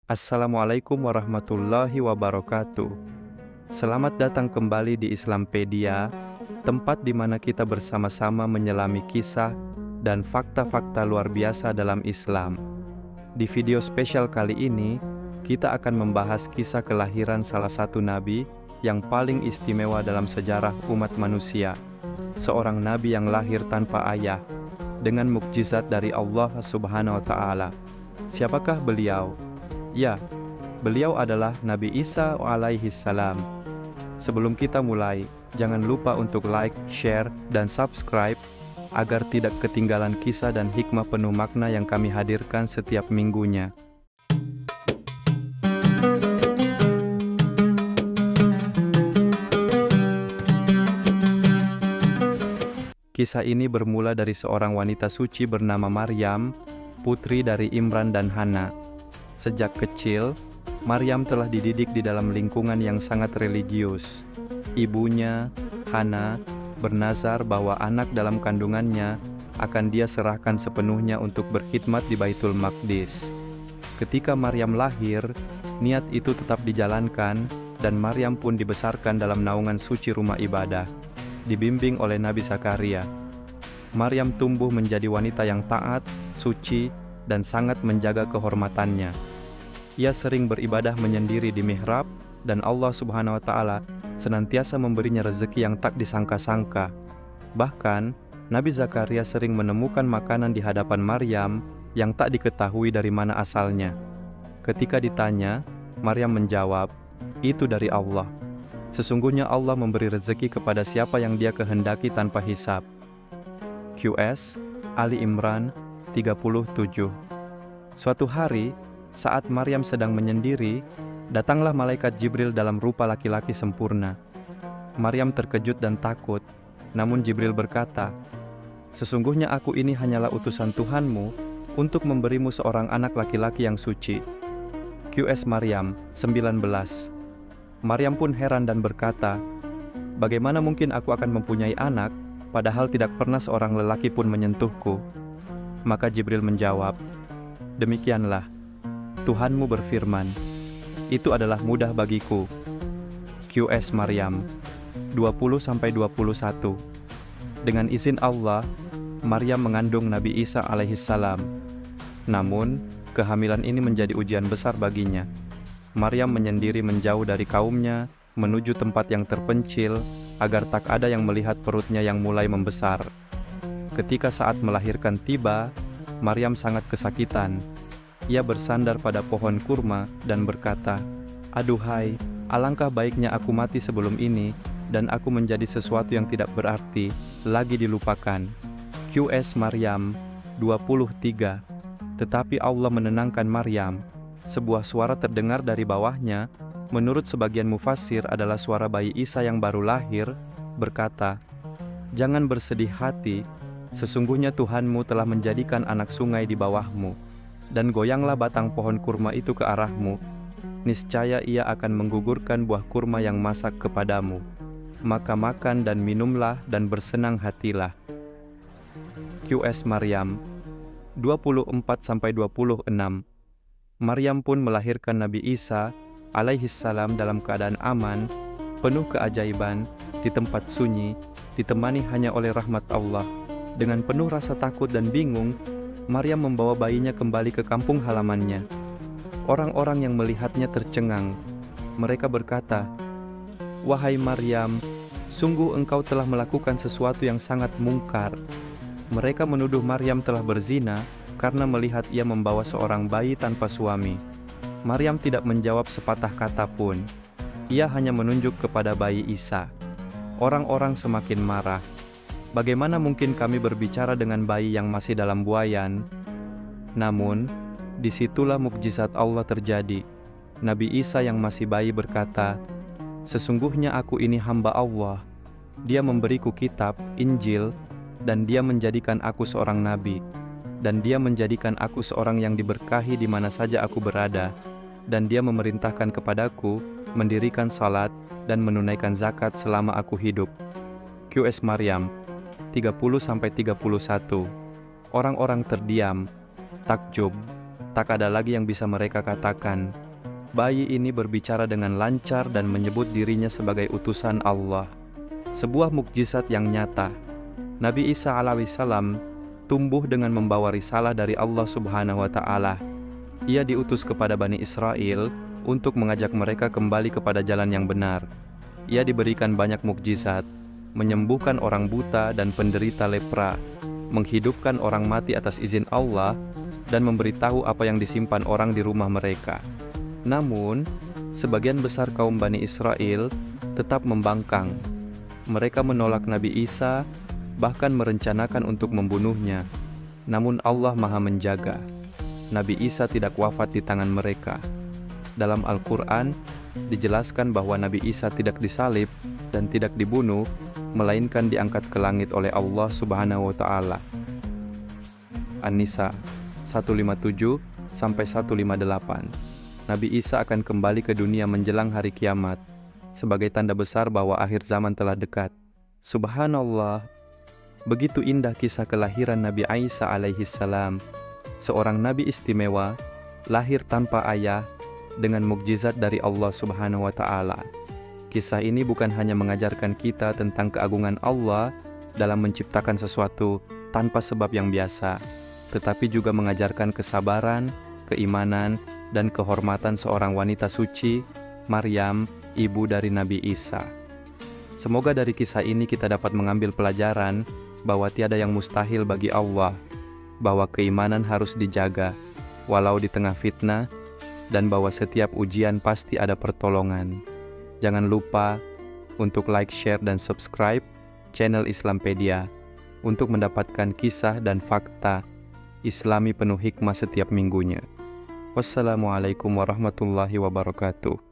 Assalamualaikum warahmatullahi wabarakatuh. Selamat datang kembali di Islampedia, tempat di mana kita bersama-sama menyelami kisah dan fakta-fakta luar biasa dalam Islam. Di video spesial kali ini, kita akan membahas kisah kelahiran salah satu nabi yang paling istimewa dalam sejarah umat manusia. Seorang nabi yang lahir tanpa ayah, dengan mukjizat dari Allah Subhanahu wa Ta'ala. Siapakah beliau? Ya, beliau adalah Nabi Isa alaihi salam. Sebelum kita mulai, jangan lupa untuk like, share, dan subscribe agar tidak ketinggalan kisah dan hikmah penuh makna yang kami hadirkan setiap minggunya. Kisah ini bermula dari seorang wanita suci bernama Maryam, putri dari Imran dan Hana. Sejak kecil, Maryam telah dididik di dalam lingkungan yang sangat religius. Ibunya, Hana, bernazar bahwa anak dalam kandungannya akan dia serahkan sepenuhnya untuk berkhidmat di Baitul Maqdis. Ketika Maryam lahir, niat itu tetap dijalankan dan Maryam pun dibesarkan dalam naungan suci rumah ibadah, dibimbing oleh Nabi Zakaria. Maryam tumbuh menjadi wanita yang taat, suci, dan sangat menjaga kehormatannya. Ia sering beribadah menyendiri di mihrab, dan Allah Subhanahu wa Ta'ala senantiasa memberinya rezeki yang tak disangka-sangka. Bahkan, Nabi Zakaria sering menemukan makanan di hadapan Maryam yang tak diketahui dari mana asalnya. Ketika ditanya, Maryam menjawab, "Itu dari Allah. Sesungguhnya Allah memberi rezeki kepada siapa yang Dia kehendaki tanpa hisab." QS Ali Imran 37. Suatu hari, saat Maryam sedang menyendiri, datanglah malaikat Jibril dalam rupa laki-laki sempurna. Maryam terkejut dan takut, namun Jibril berkata, "Sesungguhnya aku ini hanyalah utusan Tuhanmu untuk memberimu seorang anak laki-laki yang suci." QS Maryam 19. Maryam pun heran dan berkata, "Bagaimana mungkin aku akan mempunyai anak, padahal tidak pernah seorang lelaki pun menyentuhku?" Maka Jibril menjawab, "Demikianlah, Tuhanmu berfirman, itu adalah mudah bagiku." QS Maryam 20-21. Dengan izin Allah, Maryam mengandung Nabi Isa alaihissalam. Namun, kehamilan ini menjadi ujian besar baginya. Maryam menyendiri menjauh dari kaumnya, menuju tempat yang terpencil, agar tak ada yang melihat perutnya yang mulai membesar. Ketika saat melahirkan tiba, Maryam sangat kesakitan. Ia bersandar pada pohon kurma dan berkata, "Aduhai, alangkah baiknya aku mati sebelum ini, dan aku menjadi sesuatu yang tidak berarti, lagi dilupakan." QS Maryam 23. Tetapi Allah menenangkan Maryam. Sebuah suara terdengar dari bawahnya, menurut sebagian mufassir adalah suara bayi Isa yang baru lahir, berkata, "Jangan bersedih hati, sesungguhnya Tuhanmu telah menjadikan anak sungai di bawahmu, dan goyanglah batang pohon kurma itu ke arahmu. Niscaya ia akan menggugurkan buah kurma yang masak kepadamu. Maka makan dan minumlah dan bersenang hatilah." QS Maryam 24-26. Maryam pun melahirkan Nabi Isa alaihissalam dalam keadaan aman, penuh keajaiban, di tempat sunyi, ditemani hanya oleh rahmat Allah. Dengan penuh rasa takut dan bingung, Maryam membawa bayinya kembali ke kampung halamannya. Orang-orang yang melihatnya tercengang. Mereka berkata, "Wahai Maryam, sungguh engkau telah melakukan sesuatu yang sangat mungkar." Mereka menuduh Maryam telah berzina karena melihat ia membawa seorang bayi tanpa suami. Maryam tidak menjawab sepatah kata pun. Ia hanya menunjuk kepada bayi Isa. Orang-orang semakin marah. "Bagaimana mungkin kami berbicara dengan bayi yang masih dalam buayan?" Namun, disitulah mukjizat Allah terjadi. Nabi Isa yang masih bayi berkata, "Sesungguhnya aku ini hamba Allah. Dia memberiku kitab, Injil, dan Dia menjadikan aku seorang nabi. Dan Dia menjadikan aku seorang yang diberkahi di mana saja aku berada. Dan Dia memerintahkan kepadaku mendirikan salat dan menunaikan zakat selama aku hidup." QS Maryam 30-31. Orang-orang terdiam, takjub, tak ada lagi yang bisa mereka katakan. Bayi ini berbicara dengan lancar dan menyebut dirinya sebagai utusan Allah. Sebuah mukjizat yang nyata. Nabi Isa alaihissalam tumbuh dengan membawa risalah dari Allah Subhanahu wa Ta'ala. Ia diutus kepada Bani Israel untuk mengajak mereka kembali kepada jalan yang benar. Ia diberikan banyak mukjizat, menyembuhkan orang buta dan penderita lepra, menghidupkan orang mati atas izin Allah, dan memberitahu apa yang disimpan orang di rumah mereka. Namun, sebagian besar kaum Bani Israel tetap membangkang. Mereka menolak Nabi Isa, bahkan merencanakan untuk membunuhnya. Namun Allah Maha menjaga. Nabi Isa tidak wafat di tangan mereka. Dalam Al-Quran, dijelaskan bahwa Nabi Isa tidak disalib dan tidak dibunuh, melainkan diangkat ke langit oleh Allah Subhanahu wa Ta'ala. An-Nisa 157-158. Nabi Isa akan kembali ke dunia menjelang hari kiamat, sebagai tanda besar bahwa akhir zaman telah dekat. Subhanallah, begitu indah kisah kelahiran Nabi Isa alaihissalam, seorang nabi istimewa, lahir tanpa ayah, dengan mukjizat dari Allah Subhanahu wa Ta'ala. Kisah ini bukan hanya mengajarkan kita tentang keagungan Allah dalam menciptakan sesuatu tanpa sebab yang biasa, tetapi juga mengajarkan kesabaran, keimanan, dan kehormatan seorang wanita suci, Maryam, ibu dari Nabi Isa. Semoga dari kisah ini kita dapat mengambil pelajaran bahwa tiada yang mustahil bagi Allah, bahwa keimanan harus dijaga, walau di tengah fitnah, dan bahwa setiap ujian pasti ada pertolongan. Jangan lupa untuk like, share, dan subscribe channel Islampedia untuk mendapatkan kisah dan fakta Islami penuh hikmah setiap minggunya. Wassalamualaikum warahmatullahi wabarakatuh.